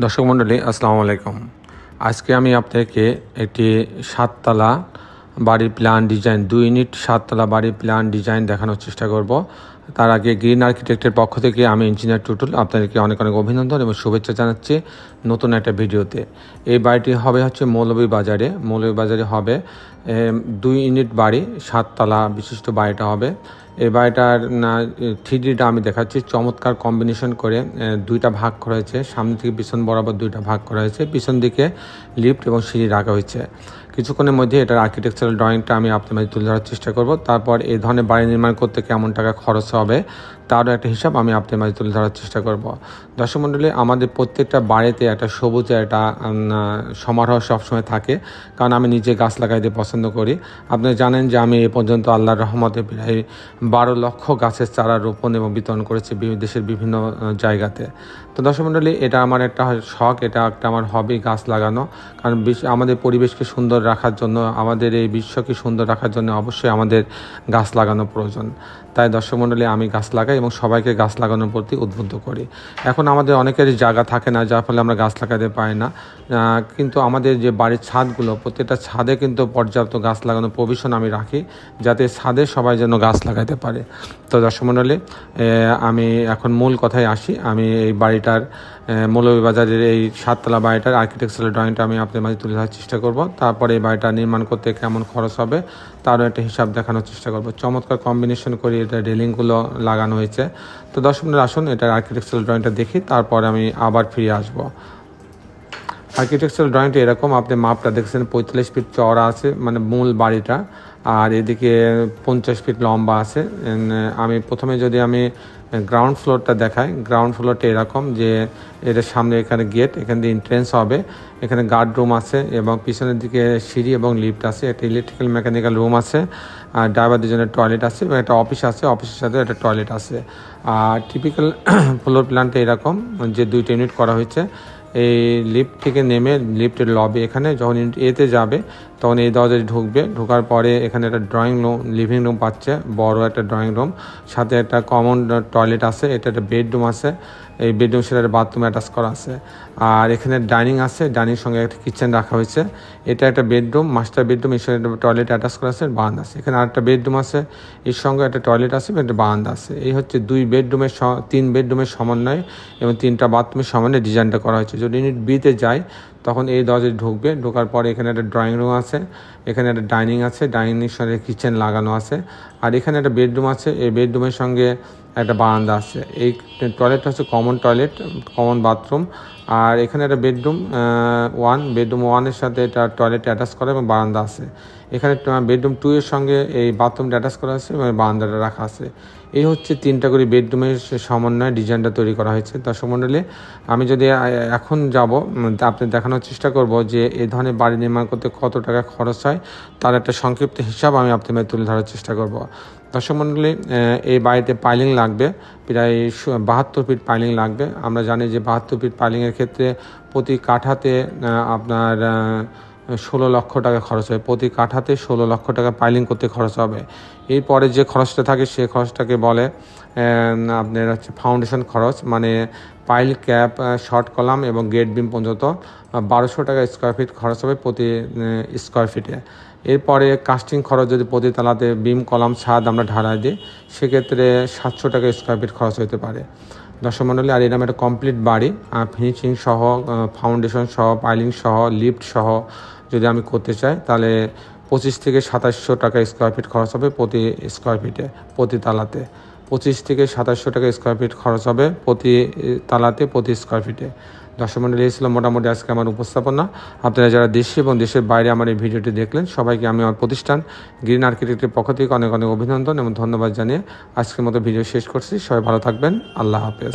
দর্শক মণ্ডলী আসসালামু আলাইকুম। আজকে আমি আপনাকে একটি 7 তলা বাড়ির প্ল্যান ডিজাইন 2 ইউনিট 7 তলা বাড়ির প্ল্যান ডিজাইন দেখানোর চেষ্টা করব। তার আগে গ্রিন আর্কিটেক্টের পক্ষ থেকে আমি ইঞ্জিনিয়ার টুটুল আপনাদেরকে অনেক অভিনন্দন এবং শুভেচ্ছা জানাচ্ছি নতুন একটা ভিডিওতে। এই বাড়িটি হবে মৌলভীবাজারে হবে 2 ইউনিট বাড়ি 7 তলা বিশিষ্ট বাড়িটা হবে। এই বাড়িটার 3Dটা আমি দেখাচ্ছি। চমৎকার কম্বিনেশন করে দুইটা ভাগ করা হয়েছে, সামনে থেকে পিছন বরাবর দুইটা ভাগ করা হয়েছে, পিছন দিকে লিফট এবং সিঁড়ি রাখা হয়েছে। কিছুক্ষণের মধ্যে এটার আর্কিটেকচারাল ড্রয়িংটা আমি আপনাদের মাঝে তুলে ধরার চেষ্টা করব। তারপর এই ধরনের বাড়ি নির্মাণ করতে কেমন টাকা খরচ হবে তারও একটা হিসাব আমি আপনাদের মাঝে তুলে ধরার চেষ্টা করব। দর্শক মণ্ডলী, আমাদের প্রত্যেকটা বাড়িতে একটা সবুজের একটা সমারোহ সবসময় থাকে, কারণ আমি নিজে গাছ লাগাইতে পছন্দ করি। আপনারা জানেন যে আমি এ পর্যন্ত আল্লাহর রহমতে প্রায় 12 লক্ষ গাছের চারা রোপণ এবং বিতরণ করেছি দেশের বিভিন্ন জায়গাতে। তো দর্শক মণ্ডলী, এটা আমার একটা শখ, এটা একটা আমার হবি, গাছ লাগানো। কারণ আমাদের পরিবেশকে সুন্দর রাখার জন্য, আমাদের এই বিশ্বকে সুন্দর রাখার জন্য অবশ্যই আমাদের গাছ লাগানো প্রয়োজন। তাই দর্শক মণ্ডলী, আমি গাছ লাগাই এবং সবাইকে গাছ লাগানোর প্রতি উদ্বুদ্ধ করি। এখন আমাদের অনেকেরই জায়গা থাকে না, যার ফলে আমরা গাছ লাগাতে পারি না। কিন্তু আমাদের যে বাড়ির ছাদগুলো, প্রত্যেকটা ছাদে কিন্তু পর্যাপ্ত গাছ লাগানোর প্রভিশন আমি রাখি, যাতে ছাদে সবাই যেন গাছ লাগাতে পারে। তো দর্শক মণ্ডলী, আমি এখন মূল কথায় আসি। আমি এই বাড়িটার মৌলভীবাজারের এই 7 তলা বাড়িটার আর্কিটেকচারাল ড্রয়িংটা আমি আপনাদের মাঝে তুলে ধরার চেষ্টা করব। তারপরে এই বাড়িটা নির্মাণ করতে কেমন খরচ হবে তারও একটা হিসাব দেখানোর চেষ্টা করব। চমৎকার কম্বিনেশন করে এটা রেলিংগুলো লাগানো হয়েছে। তো দর্শক মণ্ডলী, আসুন এটার আর্কিটেকচারাল ড্রয়িংটা দেখি, তারপরে আমি আবার ফিরে আসবো। আর্কিটেকচারাল ড্রয়িংটা এরকম, আপনি মাপটা দেখছেন 45 ফিট চওড়া আছে, মানে মূল বাড়িটা, আর এদিকে 50 ফিট লম্বা আছে। আমি প্রথমে যদি আমি গ্রাউন্ড ফ্লোরটা দেখাই, গ্রাউন্ড ফ্লোরটা এরকম যে এটার সামনে এখানে গেট, এখান দিয়ে এন্ট্রেন্স হবে, এখানে গার্ড রুম আছে এবং পিছনের দিকে সিঁড়ি এবং লিফট আছে, একটা ইলেকট্রিক্যাল মেকানিক্যাল রুম আছে, আর ড্রাইভারদের জন্য টয়লেট আছে এবং একটা অফিস আছে, অফিসের সাথে একটা টয়লেট আছে। আর টিপিক্যাল ফ্লোর প্ল্যানটা এরকম যে 2টা ইউনিট করা হয়েছে। এই লিফট থেকে নেমে লিফটের লবি, এখানে যখন এতে যাবে তখন এই দরজায় ঢুকবে, ঢোকার পরে এখানে একটা ড্রয়িং রুম, লিভিং রুম পাচ্ছে, বড় একটা ড্রয়িং রুম, সাথে একটা কমন টয়লেট আছে, এটা একটা বেডরুম আছে, এই বেডরুম সেটা বাথরুম অ্যাটাচ করা আছে। আর এখানে ডাইনিং আছে, ডাইনিং সঙ্গে একটা কিচেন রাখা হয়েছে। এটা একটা বেডরুম, মাস্টার বেডরুম, এর সঙ্গে একটা টয়লেট অ্যাটাচ করা আছে, বারান্দা আছে। এখানে আরেকটা বেডরুম আছে, এর সঙ্গে একটা টয়লেট আছে এবং একটা বারান্দা আছে। এই হচ্ছে 3 বেডরুমের সমন্বয়ে এবং 3টা বাথরুমের সমন্বয়ে ডিজাইনটা করা হয়েছে। যদি ইউনিট বিতে যায় তখন এই দরজায় ঢুকবে, ঢোকার পরে এখানে একটা ড্রয়িং রুম আছে, এখানে একটা ডাইনিং আছে, ডাইনিংয়ের সঙ্গে কিচেন লাগানো আছে, আর এখানে একটা বেডরুম আছে, এই বেডরুমের সঙ্গে একটা বারান্দা আছে। এই টয়লেটটা হচ্ছে কমন টয়লেট, কমন বাথরুম। আর এখানে একটা বেডরুম 1 সাথে এটা টয়লেট অ্যাটাচ করা এবং বারান্দা আছে। এখানে বেডরুম 2 এর সঙ্গে এই বাথরুমটা অ্যাটাচ করা আছে এবং বারান্দাটা রাখা আছে। এই হচ্ছে 3টা করে বেডরুমের সমন্বয়ে ডিজাইনটা তৈরি করা হয়েছে। দর্শক মণ্ডলী, আমি যদি এখন যাব আপনি দেখানোর চেষ্টা করব যে এই ধরনের বাড়ি নির্মাণ করতে কত টাকা খরচ হয় তার একটা সংক্ষিপ্ত হিসাব আমি আপনাদের তুলে ধরার চেষ্টা করব। দর্শক মণ্ডলী, এই বাড়িতে পাইলিং লাগবে প্রায় 72 ফিট পাইলিং লাগবে। আমরা জানি যে 72 ফিট পাইলিংয়ের ক্ষেত্রে প্রতি কাঠাতে আপনার 16 লক্ষ টাকা খরচ হয়। প্রতি কাঠাতে 16 লক্ষ টাকা পাইলিং করতে খরচ হবে। এরপরে যে খরচটা থাকে সে খরচটাকে বলে আপনার হচ্ছে ফাউন্ডেশন খরচ, মানে পাইল, ক্যাপ, শর্ট কলাম এবং গেট বিম পর্যন্ত 1200 টাকা স্কোয়ার ফিট খরচ হবে প্রতি স্কোয়ার ফিটে। এরপরে কাস্টিং খরচ, যদি প্রতি তলাতে বিম, কলাম, ছাদ আমরা ঢালাই দিই সেক্ষেত্রে 700 টাকা স্কোয়ার ফিট খরচ হতে পারে। দর্শক মণ্ডলী, আর এরকম একটা কমপ্লিট বাড়ি ফিনিশিং সহ, ফাউন্ডেশন সহ, পাইলিং সহ, লিফট সহ যদি আমি করতে চাই তাহলে 25 থেকে 2700 টাকা স্কোয়ার ফিট খরচ হবে প্রতি স্কোয়ার ফিটে, প্রতি তালাতে 25 থেকে 2700 টাকা স্কোয়ার ফিট খরচ হবে প্রতি তালাতে, প্রতি স্কোয়ার ফিটে। দর্শক মণ্ডলী, এই ছিল মোটামুটি আজকে আমার উপস্থাপনা। আপনারা যারা দেশে এবং দেশের বাইরে আমার এই ভিডিওটি দেখলেন সবাইকে আমি আমার প্রতিষ্ঠান গ্রিন আর্কিটেক্টের পক্ষ থেকে অনেক অভিনন্দন এবং ধন্যবাদ জানিয়ে আজকের মতো ভিডিও শেষ করছি। সবাই ভালো থাকবেন। আল্লাহ হাফেজ।